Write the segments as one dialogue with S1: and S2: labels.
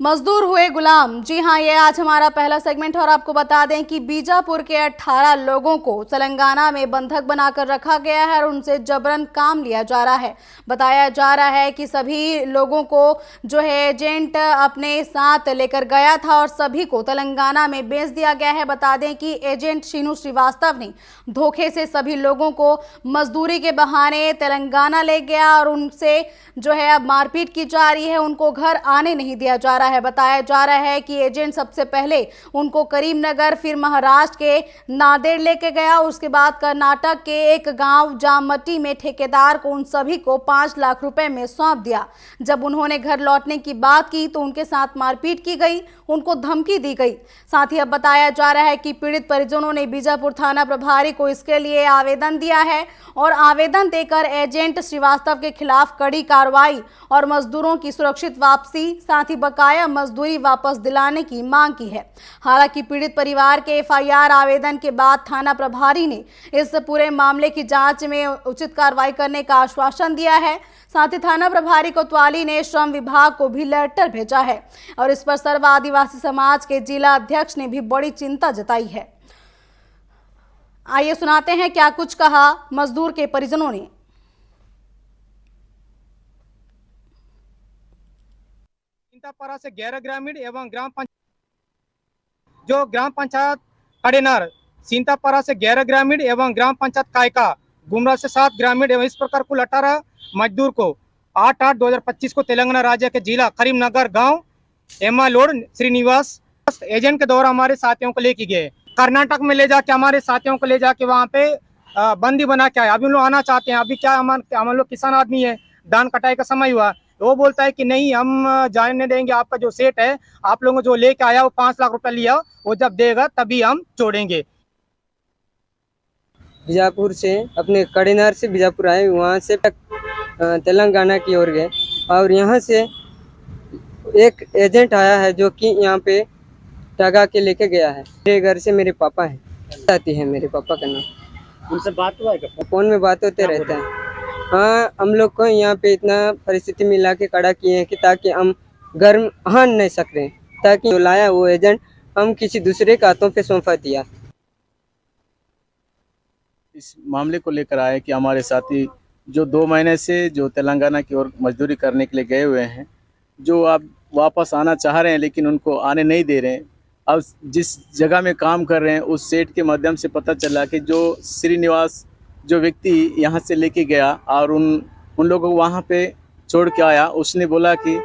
S1: मजदूर हुए गुलाम। जी हां, ये आज हमारा पहला सेगमेंट और आपको बता दें कि बीजापुर के 18 लोगों को तेलंगाना में बंधक बनाकर रखा गया है और उनसे जबरन काम लिया जा रहा है। बताया जा रहा है कि सभी लोगों को जो है एजेंट अपने साथ लेकर गया था और सभी को तेलंगाना में बेच दिया गया है। बता दें कि एजेंट शीनू श्रीवास्तव ने धोखे से सभी लोगों को मजदूरी के बहाने तेलंगाना ले गया और उनसे जो है अब मारपीट की जा रही है, उनको घर आने नहीं दिया जा रहा है। बताया जा रहा है कि एजेंट सबसे पहले उनको करीमनगर, फिर महाराष्ट्र के नांदेड़ लेके गया, उसके बाद कर्नाटक के एक गांव जाममटी में ठेकेदार को उन सभी को 5 लाख रुपए में सौंप दिया। जब उन्होंने घर लौटने की बात की तो उनके साथ मारपीट की गई, उनको धमकी दी गई। साथ ही अब बताया जा रहा है कि पीड़ित परिजनों ने बीजापुर थाना प्रभारी को इसके लिए आवेदन दिया है और आवेदन देकर एजेंट श्रीवास्तव के खिलाफ कड़ी कार्रवाई और मजदूरों की सुरक्षित वापसी, साथ ही बकाया मजदूरी वापस दिलाने की मांग की है। हालांकि पीड़ित परिवार के एफआईआर आवेदन के बाद थाना प्रभारी ने इस पूरे मामले की जांच में उचित कार्रवाई करने का आश्वासन दिया है। साथ ही थाना प्रभारी कोतवाली ने श्रम विभाग को भी लेटर भेजा है और इस पर सर्व आदिवासी समाज के जिला अध्यक्ष ने भी बड़ी चिंता जताई है। आइए सुनाते हैं क्या कुछ कहा मजदूर के परिजनों ने।
S2: सीतापारा से 11 ग्रामीण एवं ग्राम पंचायत कड़ेनार, सीतापारा से 11 ग्रामीण एवं ग्राम पंचायत कायका, गुमरा से 7 ग्रामीण एवं इस प्रकार कुल 18 मजदूर को 8/8/2025 को तेलंगाना राज्य के जिला करीमनगर गांव एमालोड श्रीनिवास एजेंट के द्वारा हमारे साथियों को लेके गए। कर्नाटक में ले जाके हमारे साथियों को ले जाके वहाँ पे बंदी बना के आए। अभी लोग आना चाहते हैं। अभी क्या हम लोग किसान आदमी है, धान कटाई का समय हुआ, वो बोलता है कि नहीं हम जाने देंगे, आपका जो सेठ है आप लोगों जो लेके आया वो 5 लाख रुपया लिया, वो जब देगा तभी हम छोड़ेंगे।
S3: बीजापुर से अपने कड़ीनार से बीजापुर आए, वहाँ से तेलंगाना की ओर गए और यहाँ से एक एजेंट आया है जो कि यहाँ पे टगा के लेके गया है। मेरे घर से मेरे पापा हैं, आती है मेरे पापा का नाम।
S2: उनसे बात हुआ है?
S3: फोन में बात होते रहता है। हाँ, हम लोग को यहाँ पे इतना परिस्थिति मिला के खड़ा किए हैं कि ताकि हम घर हान नहीं सकें, ताकि जो लाया वो एजेंट हम किसी दूसरे के हाथों पे सौंपा दिया।
S4: इस मामले को लेकर आए कि हमारे साथी जो 2 महीने से जो तेलंगाना की ओर मजदूरी करने के लिए गए हुए हैं, जो अब वापस आना चाह रहे हैं लेकिन उनको आने नहीं दे रहे हैं। अब जिस जगह में काम कर रहे हैं उस सेठ के माध्यम से पता चला कि जो श्रीनिवास जो व्यक्ति यहाँ से लेके गया और उन लोगों को वहाँ पे छोड़ के आया, उसने बोला कि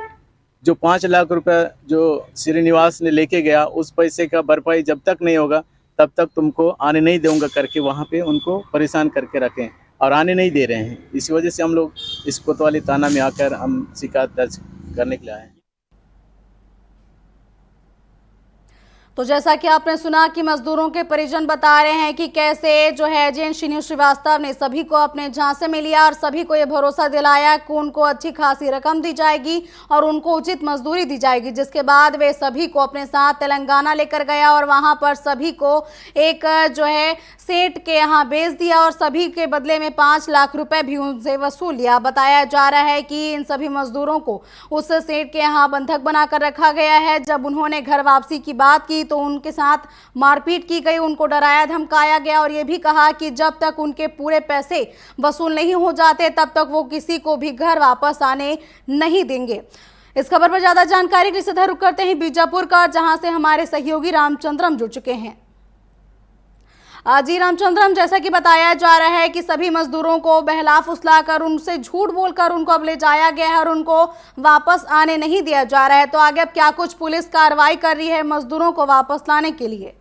S4: जो 5 लाख रुपए जो श्रीनिवास ने लेके गया उस पैसे का भरपाई जब तक नहीं होगा तब तक तुमको आने नहीं दूंगा करके वहाँ पे उनको परेशान करके रखें और आने नहीं दे रहे हैं। इसी वजह से हम लोग इस कोतवाली थाना में आकर हम शिकायत दर्ज करने के लिए आए हैं।
S1: तो जैसा कि आपने सुना कि मजदूरों के परिजन बता रहे हैं कि कैसे जो है एजेंट शीनू श्रीवास्तव ने सभी को अपने झांसे में लिया और सभी को ये भरोसा दिलाया कि उनको अच्छी खासी रकम दी जाएगी और उनको उचित मजदूरी दी जाएगी, जिसके बाद वे सभी को अपने साथ तेलंगाना लेकर गया और वहां पर सभी को एक जो है सेठ के यहाँ बेच दिया और सभी के बदले में 5 लाख रुपए भी उनसे वसूल लिया। बताया जा रहा है कि इन सभी मजदूरों को उस सेठ के यहाँ बंधक बनाकर रखा गया है। जब उन्होंने घर वापसी की बात की तो उनके साथ मारपीट की गई, उनको डराया धमकाया गया और ये भी कहा कि जब तक उनके पूरे पैसे वसूल नहीं हो जाते तब तक वो किसी को भी घर वापस आने नहीं देंगे। इस खबर पर ज्यादा जानकारी के लिए सीधा रुख करते हैं बीजापुर का, जहां से हमारे सहयोगी रामचंद्रम जुड़ चुके हैं। जी रामचंद्रम, जैसा कि बताया जा रहा है कि सभी मजदूरों को बहला फुसला कर उनसे झूठ बोलकर उनको अब ले जाया गया है और उनको वापस आने नहीं दिया जा रहा है, तो आगे अब क्या कुछ पुलिस कार्रवाई कर रही है मजदूरों को वापस लाने के लिए?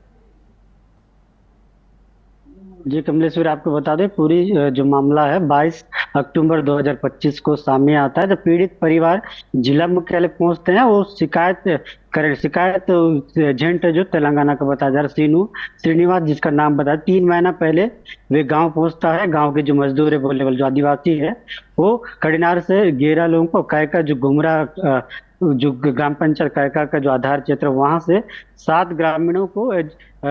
S5: जी कमलेश्वर, आपको बता दें पूरी जो मामला है 22 अक्टूबर 2025 को सामने आता है। जब पीड़ित परिवार जिला मुख्यालय पहुंचते हैं वो शिकायत शिकायत तो एजेंट है जो तेलंगाना का बताया जा रहा श्रीनिवास, जिसका नाम बताया। 3 महीना पहले वे गांव पहुंचता है। गांव के जो मजदूर है, बोले जो आदिवासी है, वो कड़िनार से 11 लोगों को कायका जो गुमरा जो ग्राम पंचायत कायका का जो आधार क्षेत्र, वहां से 7 ग्रामीणों को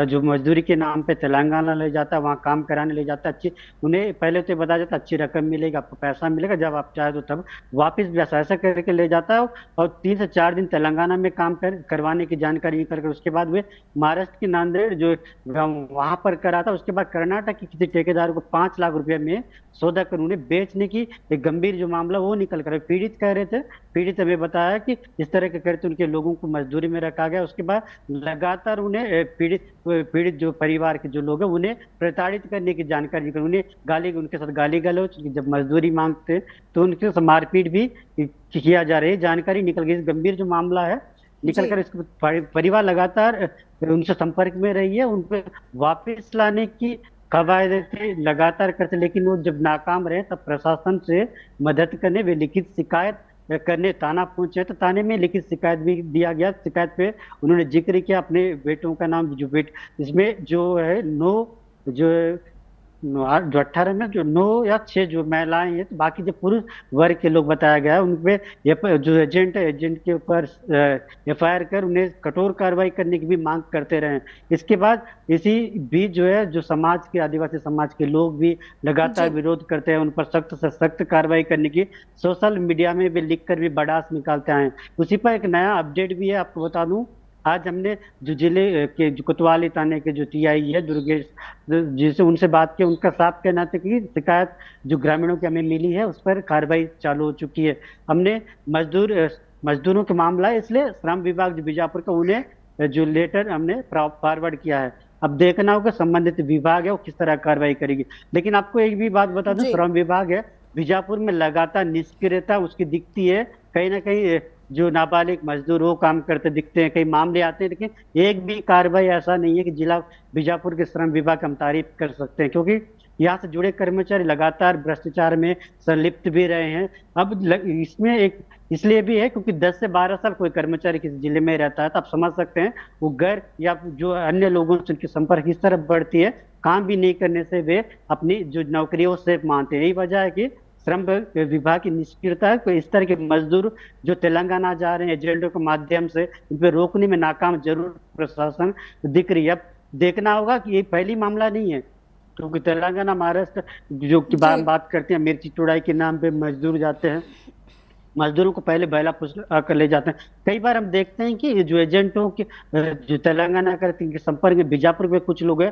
S5: जो मजदूरी के नाम पे तेलंगाना ले जाता है, वहाँ काम कराने ले जाता है। अच्छी उन्हें पहले तो बताया जाता है अच्छी रकम मिलेगी, आपको पैसा मिलेगा, जब आप चाहे तो तब वापस भी ऐसा करके ले जाता है। और 3 से 4 दिन तेलंगाना में काम करवाने की जानकारी कर उसके बाद वे महाराष्ट्र की नांदेड़ जो वहां पर करा था। उसके बाद कर्नाटक के किसी ठेकेदार को 5 लाख रुपए में सौदा कर उन्हें बेचने की एक गंभीर जो मामला वो निकल कर पीड़ित कह रहे थे। पीड़ित हमें बताया कि इस तरह के करते उनके लोगों को मजदूरी में रखा गया। उसके बाद लगातार उन्हें पीड़ित जो परिवार के जो लोग हैं उन्हें प्रताड़ित करने की जानकारी, उन्हें उनके साथ गाली गलौज, जब मजदूरी मांगते तो उनके साथ मारपीट भी किया जा रही है। जानकारी निकल गई। इस गंभीर जो मामला है निकल कर इसको परिवार लगातार उनसे संपर्क में रही है, उनको वापस लाने की कवायद लगातार करते, लेकिन वो जब नाकाम रहे तब प्रशासन से मदद करने वे लिखित शिकायत करने थाना पहुंचे। तो थाने में लिखित शिकायत भी दिया गया। शिकायत पे उन्होंने जिक्र किया अपने बेटों का नाम, जो इसमें जो है 9 18 में जो 9 या 6 जो महिलाएं हैं, तो बाकी जो पुरुष वर्ग के लोग बताया गया है, उनपे जो एजेंट है, एजेंट के ऊपर FIR कर उन्हें कठोर कार्रवाई करने की भी मांग करते रहे। इसके बाद इसी बीच जो है जो समाज के आदिवासी समाज के लोग भी लगातार विरोध करते हैं, उन पर सख्त से सख्त कार्रवाई करने की सोशल मीडिया में भी लिखकर भी बड़ास निकालते हैं। उसी पर एक नया अपडेट भी है, आपको बता दूं। आज हमने जो जिले के जो कोतवाली थाने के जो TI है दुर्गेश, जिससे उनसे बात की, उनका साफ कहना था कि शिकायत जो ग्रामीणों की हमें मिली है उस पर कार्रवाई चालू हो चुकी है। हमने मजदूरों का मामला है, इसलिए श्रम विभाग जो बीजापुर का, उन्हें जो लेटर हमने फॉरवर्ड किया है। अब देखना होगा संबंधित विभाग है वो किस तरह कार्रवाई करेगी। लेकिन आपको एक भी बात बता दूं, श्रम विभाग है बीजापुर में लगातार निष्क्रियता उसकी दिखती है। कहीं ना कहीं जो नाबालिग मजदूर वो काम करते दिखते हैं, कई मामले आते हैं, लेकिन एक भी कार्रवाई ऐसा नहीं है कि जिला बीजापुर के श्रम विभाग हम तारीफ कर सकते हैं, क्योंकि यहाँ से जुड़े कर्मचारी लगातार भ्रष्टाचार में संलिप्त भी रहे हैं। अब इसमें एक इसलिए भी है क्योंकि 10 से 12 साल कोई कर्मचारी किसी जिले में रहता है तो आप समझ सकते हैं वो घर या जो अन्य लोगों से उनकी संपर्क इस तरफ बढ़ती है, काम भी नहीं करने से वे अपनी जो नौकरियों से मानते हैं। यही वजह है कि श्रम विभाग की निष्क्रियता है। कोई इस तरह के मजदूर जो तेलंगाना जा रहे हैं एजेंटों के माध्यम से, इन पर रोकने में नाकाम जरूर प्रशासन दिख रही है। अब देखना होगा कि ये पहली मामला नहीं है, क्योंकि तेलंगाना महाराष्ट्र जो की बात करते हैं, मिर्ची चुड़ाई के नाम पे मजदूर जाते हैं, मजदूरों को पहले बैला कर ले जाते हैं। कई बार हम देखते हैं कि जो एजेंटों के जो तेलंगाना करते हैं संपर्क में बीजापुर में कुछ लोग हैं,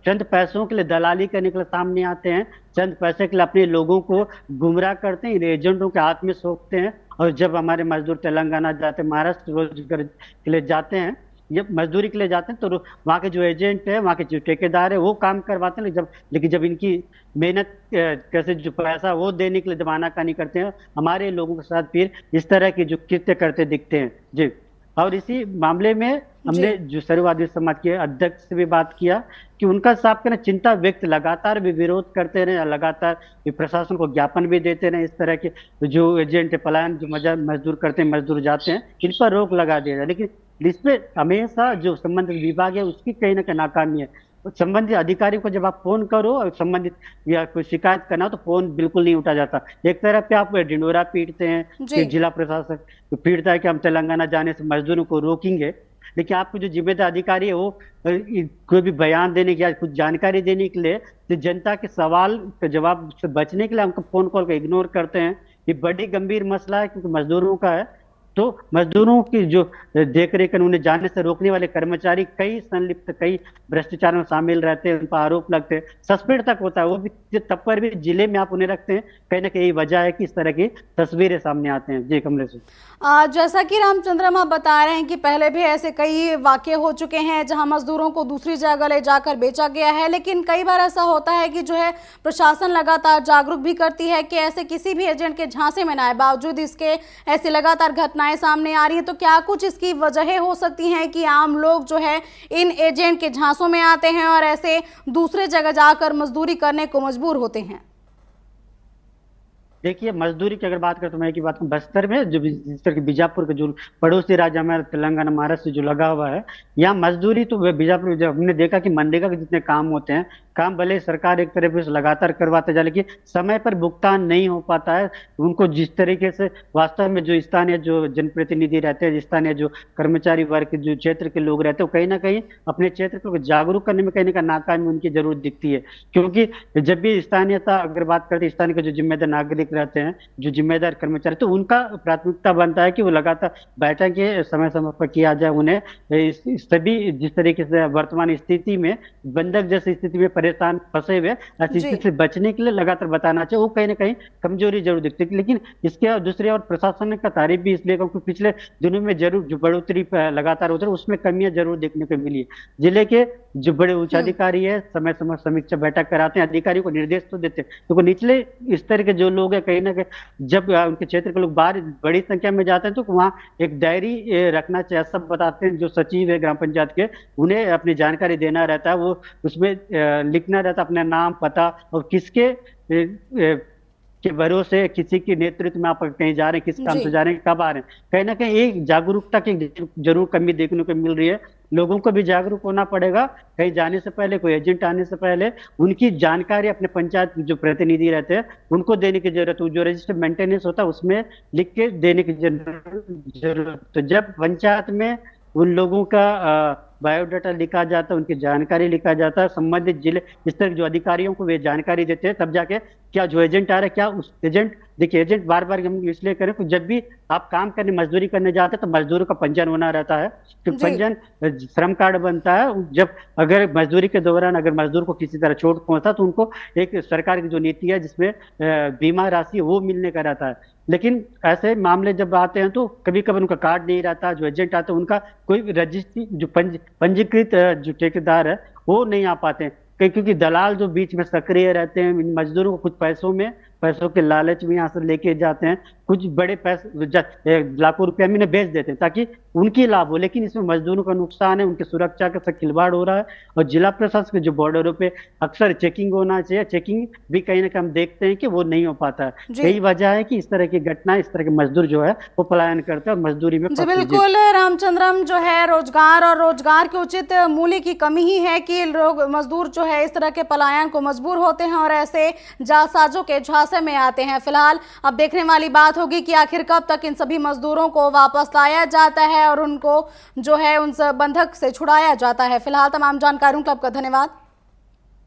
S5: चंद पैसों के लिए दलाली करने के लिए सामने आते हैं, चंद पैसे के लिए अपने लोगों को गुमराह करते हैं, एजेंटों के हाथ में सौंपते हैं। और जब हमारे मजदूर तेलंगाना जाते हैं, महाराष्ट्र रोजगार के लिए जाते हैं, जब मजदूरी के लिए जाते हैं, तो वहाँ के जो एजेंट है, वहाँ के जो ठेकेदार है, वो काम करवाते हैं। लेकिन जब इनकी मेहनत कैसे जो पैसा वो देने के लिए जब आनाकानी करते हैं, हमारे लोगों के साथ फिर इस तरह के जो कृत्य करते दिखते हैं जी। और इसी मामले में हमने जो सर्ववादी समाज के अध्यक्ष से भी बात किया कि उनका साफ कहना, चिंता व्यक्त लगातार भी विरोध करते रहे, लगातार प्रशासन को ज्ञापन भी देते रहे। इस तरह के जो एजेंट पलायन जो मजदूर करते हैं, मजदूर जाते हैं, इन पर रोक लगा दिया जाए। लेकिन इसमें हमेशा जो संबंधित विभाग है उसकी कहीं ना कहीं नाकामी है। संबंधित अधिकारी को जब आप फोन करो और संबंधित या कोई शिकायत करना तो फोन बिल्कुल नहीं उठा जाता। एक तरफ पे आप ढिंडोरा पीटते हैं कि जिला प्रशासन पीटता है कि हम तेलंगाना जाने से मजदूरों को रोकेंगे, लेकिन आपको जो जिम्मेदार अधिकारी है वो कोई भी बयान देने की या कुछ जानकारी देने के लिए तो जनता के सवाल के जवाब से बचने के लिए हमको फोन कॉल को इग्नोर करते हैं। ये बड़ी गंभीर मसला है, क्योंकि मजदूरों का है। तो मजदूरों की जो देख रेख उन्हें जाने से रोकने वाले कर्मचारी कई संलिप्त, कई भ्रष्टाचार में शामिल रहते हैं, उन पर आरोप लगते हैं, सस्पेंड तक होता है, वो भी तब पर भी जिले में आप उन्हें रखते हैं। कहीं ना कहीं वजह है कि इस तरह की तस्वीरें सामने आते हैं। जी कमलेश,
S1: जैसा कि रामचंद्रम आप बता रहे हैं कि पहले भी ऐसे कई वाकये हो चुके हैं जहां मजदूरों को दूसरी जगह ले जाकर बेचा गया है, लेकिन कई बार ऐसा होता है कि जो है प्रशासन लगातार जागरूक भी करती है कि ऐसे किसी भी एजेंट के झांसे में ना आए। बावजूद इसके ऐसी लगातार घटनाएं सामने आ रही है, तो क्या कुछ इसकी वजहें हो सकती हैं कि आम लोग जो है इन एजेंट के झांसों में आते हैं और ऐसे दूसरे जगह जाकर मजदूरी करने को मजबूर होते हैं?
S5: देखिए मजदूरी की अगर बात करें तो मैं एक ही बात कहूं, बस्तर में जो जिस तरह की बीजापुर के जो पड़ोसी राज्य हमारा तेलंगाना महाराष्ट्र से जो लगा हुआ है, यहाँ मजदूरी तो बीजापुर जब हमने देखा कि मनरेगा के जितने काम होते हैं, काम भले ही सरकार एक तरफ से लगातार करवाते जाए लेकिन समय पर भुगतान नहीं हो पाता है उनको। जिस तरीके से वास्तव में जो स्थानीय जो जनप्रतिनिधि रहते हैं, स्थानीय जो कर्मचारी वर्ग जो क्षेत्र के लोग रहते हैं, वो कहीं ना कहीं अपने क्षेत्र को जागरूक करने में कहीं ना कहीं नाकामी उनकी जरूरत दिखती है। क्योंकि जब भी स्थानीयता अगर बात करते हैं, स्थानीय के जो जिम्मेदार नागरिक रहते हैं, जो जिम्मेदार कर्मचारी, तो उनका प्राथमिकता बनता है कि वो लगातार बैठकें समय समय पर किया जाए। उन्हें सभी जिस तरीके से वर्तमान स्थिति में बंधक जैसी स्थिति में परेशान फंसे हुए ऐसी
S1: जी।
S5: स्थिति से बचने के लिए लगातार बताना चाहिए। वो कहीं ना कहीं कमजोरी जरूर दिखती है, लेकिन इसके दूसरी ओर प्रशासन का तारीफ भी इसलिए क्योंकि पिछले दिनों में जरूर जो बढ़ोतरी लगातार होती है उसमें कमियां जरूर देखने को मिली है। जिले के जो बड़े उच्च अधिकारी है समय समय समीक्षा बैठक कराते हैं, अधिकारियों को निर्देश तो देते हैं, तो निचले स्तर के जो लोग हैं कहीं ना कहीं जब उनके क्षेत्र के लोग बाहर बड़ी संख्या में जाते हैं तो वहाँ एक डायरी रखना चाहिए। सब बताते हैं जो सचिव है ग्राम पंचायत के, उन्हें अपनी जानकारी देना रहता है, वो उसमें लिखना रहता है अपना नाम पता और किसके के भरोसे किसी के नेतृत्व में आप कहीं जा रहे हैं, किस काम
S1: जी।
S5: से जा रहे हैं, कब आ रहे हैं। कहीं ना कहीं एक जागरूकता की जरूर कमी देखने को मिल रही है। लोगों को भी जागरूक होना पड़ेगा, कहीं जाने से पहले कोई एजेंट आने से पहले उनकी जानकारी अपने पंचायत जो प्रतिनिधि रहते हैं उनको देने की जरूरत है। जो रजिस्टर मेंटेनेंस होता है उसमें लिख के देने की जरूरत। तो जब पंचायत में उन लोगों का बायोडाटा लिखा जाता है, उनकी जानकारी लिखा जाता है, संबंधित जिले इस तरह जो अधिकारियों को वे जानकारी देते हैं, तब जाके क्या जो एजेंट आ रहा है क्या उस एजेंट, देखिए एजेंट बार बार हम इसलिए करें कि जब भी आप काम करने मजदूरी करने जाते हैं तो मजदूरों का पंजीयन होना रहता है। तो
S1: जी।
S5: पंजीयन श्रम कार्ड बनता है। जब अगर मजदूरी के दौरान अगर मजदूर को किसी तरह चोट पहुंचा तो उनको एक सरकार की जो नीति है जिसमें बीमा राशि वो मिलने का रहता है। लेकिन ऐसे मामले जब आते हैं तो कभी कभी उनका कार्ड नहीं रहता, जो एजेंट आते हैं उनका कोई रजिस्ट्री जो पंजीकृत जो ठेकेदार है वो नहीं आ पाते हैं क्योंकि दलाल जो बीच में सक्रिय रहते हैं, इन मजदूरों को कुछ पैसों के लालच में यहाँ से लेके जाते हैं, कुछ बड़े पैसे लाखों रुपया में बेच देते हैं ताकि उनकी लाभ हो, लेकिन इसमें मजदूरों का नुकसान है, उनकी सुरक्षा के साथ खिलवाड़ हो रहा है। और जिला प्रशासन के जो बॉर्डरों पे अक्सर चेकिंग होना चाहिए, चेकिंग भी कहीं ना कहीं हम देखते हैं कि वो नहीं हो पाता है।
S1: जी।
S5: यही वजह है कि इस तरह की घटना, इस तरह के मजदूर जो है वो पलायन करते हैं और मजदूरी में
S1: जी
S5: फंसते हैं।
S1: बिल्कुल रामचंद्रम, जो है रोजगार और रोजगार के उचित मूल्य की कमी ही है कि लोग मजदूर जो है इस तरह के पलायन को मजबूर होते हैं और ऐसे जालसाजों के झांसे में आते हैं। फिलहाल अब देखने वाली बात होगी कि आखिर कब तक इन सभी मजदूरों को वापस लाया जाता है और उनको जो है उन बंधक से छुड़ाया जाता है। फिलहाल तमाम जानकारियों के लिए आपका धन्यवाद।